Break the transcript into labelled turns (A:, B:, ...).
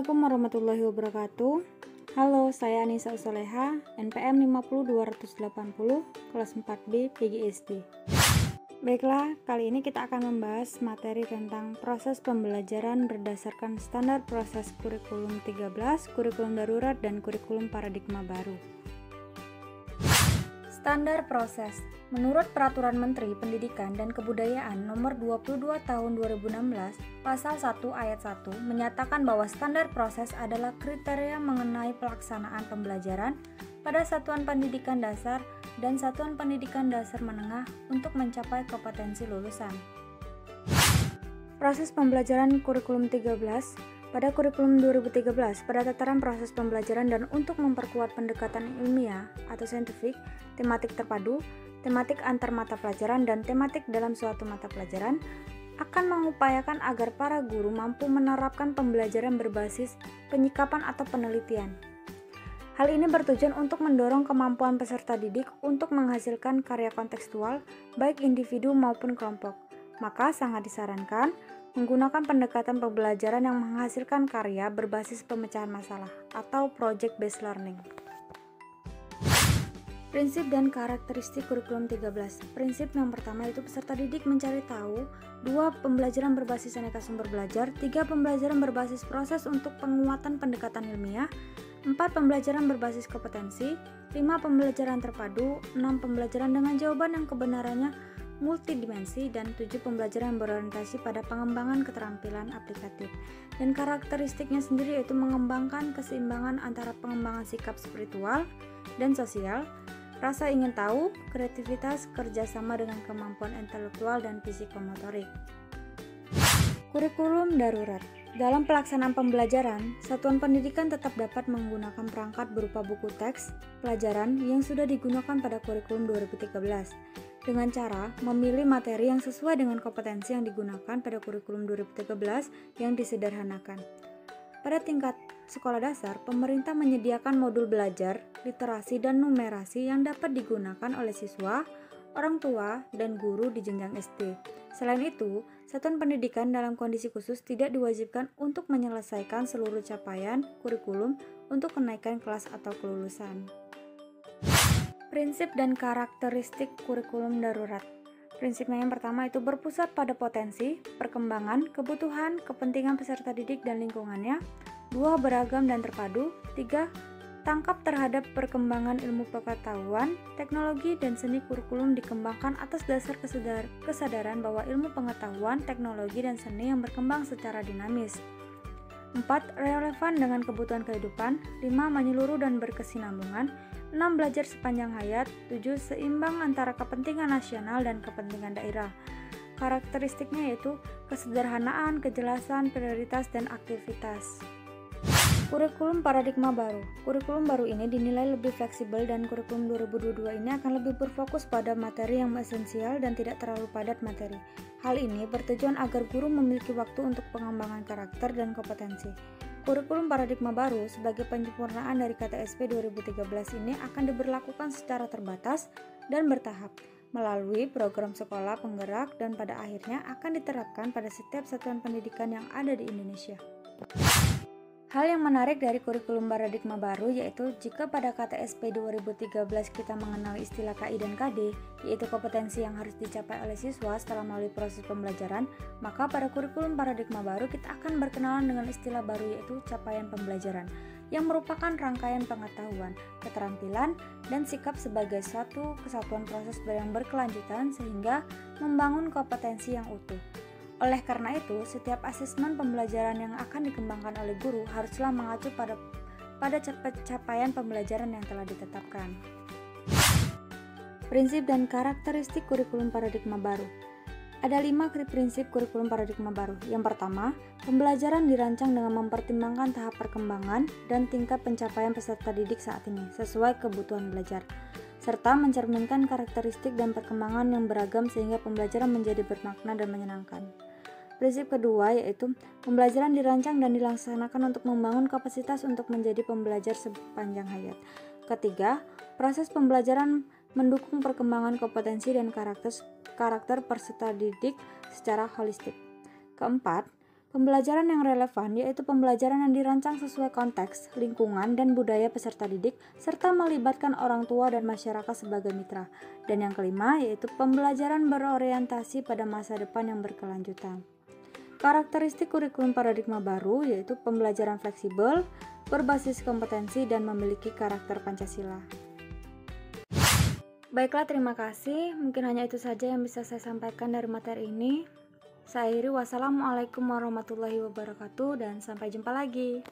A: Assalamualaikum warahmatullahi wabarakatuh. Halo, saya Anissa Soleha, NPM 50280, kelas 4B PGSD. Baiklah, kali ini kita akan membahas materi tentang proses pembelajaran berdasarkan standar proses kurikulum 13, kurikulum darurat, dan kurikulum paradigma baru. Standar proses. Menurut Peraturan Menteri Pendidikan dan Kebudayaan Nomor 22 Tahun 2016, Pasal 1 Ayat 1 menyatakan bahwa standar proses adalah kriteria mengenai pelaksanaan pembelajaran pada satuan pendidikan dasar dan satuan pendidikan dasar menengah untuk mencapai kompetensi lulusan. Proses pembelajaran kurikulum 13. Pada kurikulum 2013, pada tataran proses pembelajaran dan untuk memperkuat pendekatan ilmiah atau saintifik, tematik terpadu, tematik antar mata pelajaran, dan tematik dalam suatu mata pelajaran, akan mengupayakan agar para guru mampu menerapkan pembelajaran berbasis penyikapan atau penelitian. Hal ini bertujuan untuk mendorong kemampuan peserta didik untuk menghasilkan karya kontekstual, baik individu maupun kelompok. Maka sangat disarankan menggunakan pendekatan pembelajaran yang menghasilkan karya berbasis pemecahan masalah atau project-based learning. Prinsip dan karakteristik kurikulum 13. Prinsip yang pertama yaitu peserta didik mencari tahu. 2. Pembelajaran berbasis aneka sumber belajar. 3. Pembelajaran berbasis proses untuk penguatan pendekatan ilmiah. 4. Pembelajaran berbasis kompetensi. 5. Pembelajaran terpadu. 6. Pembelajaran dengan jawaban yang kebenarannya multidimensi, dan 7. Pembelajaran berorientasi pada pengembangan keterampilan aplikatif. Dan karakteristiknya sendiri yaitu mengembangkan keseimbangan antara pengembangan sikap spiritual dan sosial, rasa ingin tahu, kreativitas, kerjasama dengan kemampuan intelektual dan psikomotorik. Kurikulum darurat. Dalam pelaksanaan pembelajaran, satuan pendidikan tetap dapat menggunakan perangkat berupa buku teks pelajaran yang sudah digunakan pada kurikulum 2013 dengan cara memilih materi yang sesuai dengan kompetensi yang digunakan pada kurikulum 2013 yang disederhanakan. Pada tingkat sekolah dasar, pemerintah menyediakan modul belajar, literasi, dan numerasi yang dapat digunakan oleh siswa, orang tua, dan guru di jenjang SD. Selain itu, satuan pendidikan dalam kondisi khusus tidak diwajibkan untuk menyelesaikan seluruh capaian kurikulum untuk kenaikan kelas atau kelulusan. Prinsip dan karakteristik kurikulum darurat. Prinsipnya yang pertama itu berpusat pada potensi, perkembangan, kebutuhan, kepentingan peserta didik dan lingkungannya. 2. Beragam dan terpadu. 3. Tangkap terhadap perkembangan ilmu pengetahuan, teknologi, dan seni. Kurikulum dikembangkan atas dasar kesadaran bahwa ilmu pengetahuan, teknologi, dan seni yang berkembang secara dinamis. 4. Relevan dengan kebutuhan kehidupan. 5. Menyeluruh dan berkesinambungan. 6. Belajar sepanjang hayat. 7. Seimbang antara kepentingan nasional dan kepentingan daerah. Karakteristiknya yaitu kesederhanaan, kejelasan, prioritas, dan aktivitas. Kurikulum paradigma baru. Kurikulum baru ini dinilai lebih fleksibel dan kurikulum 2022 ini akan lebih berfokus pada materi yang esensial dan tidak terlalu padat materi. Hal ini bertujuan agar guru memiliki waktu untuk pengembangan karakter dan kompetensi. Kurikulum paradigma baru sebagai penyempurnaan dari KTSP 2013 ini akan diberlakukan secara terbatas dan bertahap melalui program sekolah penggerak dan pada akhirnya akan diterapkan pada setiap satuan pendidikan yang ada di Indonesia. Hal yang menarik dari kurikulum paradigma baru yaitu jika pada KTSP 2013 kita mengenal istilah KI dan KD, yaitu kompetensi yang harus dicapai oleh siswa setelah melalui proses pembelajaran, maka pada kurikulum paradigma baru kita akan berkenalan dengan istilah baru yaitu capaian pembelajaran, yang merupakan rangkaian pengetahuan, keterampilan, dan sikap sebagai satu kesatuan proses yang berkelanjutan sehingga membangun kompetensi yang utuh. Oleh karena itu, setiap asesmen pembelajaran yang akan dikembangkan oleh guru haruslah mengacu pada capaian pembelajaran yang telah ditetapkan. Prinsip dan karakteristik kurikulum paradigma baru. Ada 5 prinsip kurikulum paradigma baru. Yang pertama, pembelajaran dirancang dengan mempertimbangkan tahap perkembangan dan tingkat pencapaian peserta didik saat ini sesuai kebutuhan belajar, serta mencerminkan karakteristik dan perkembangan yang beragam sehingga pembelajaran menjadi bermakna dan menyenangkan. Prinsip kedua yaitu pembelajaran dirancang dan dilaksanakan untuk membangun kapasitas untuk menjadi pembelajar sepanjang hayat. Ketiga, proses pembelajaran mendukung perkembangan kompetensi dan karakter peserta didik secara holistik. Keempat, Pembelajaran yang relevan yaitu pembelajaran yang dirancang sesuai konteks, lingkungan, dan budaya peserta didik, serta melibatkan orang tua dan masyarakat sebagai mitra. Dan yang kelima yaitu pembelajaran berorientasi pada masa depan yang berkelanjutan. Karakteristik kurikulum paradigma baru yaitu pembelajaran fleksibel, berbasis kompetensi, dan memiliki karakter Pancasila. Baiklah, terima kasih. Mungkin hanya itu saja yang bisa saya sampaikan dari materi ini. Saya akhiri, wassalamualaikum warahmatullahi wabarakatuh, dan sampai jumpa lagi.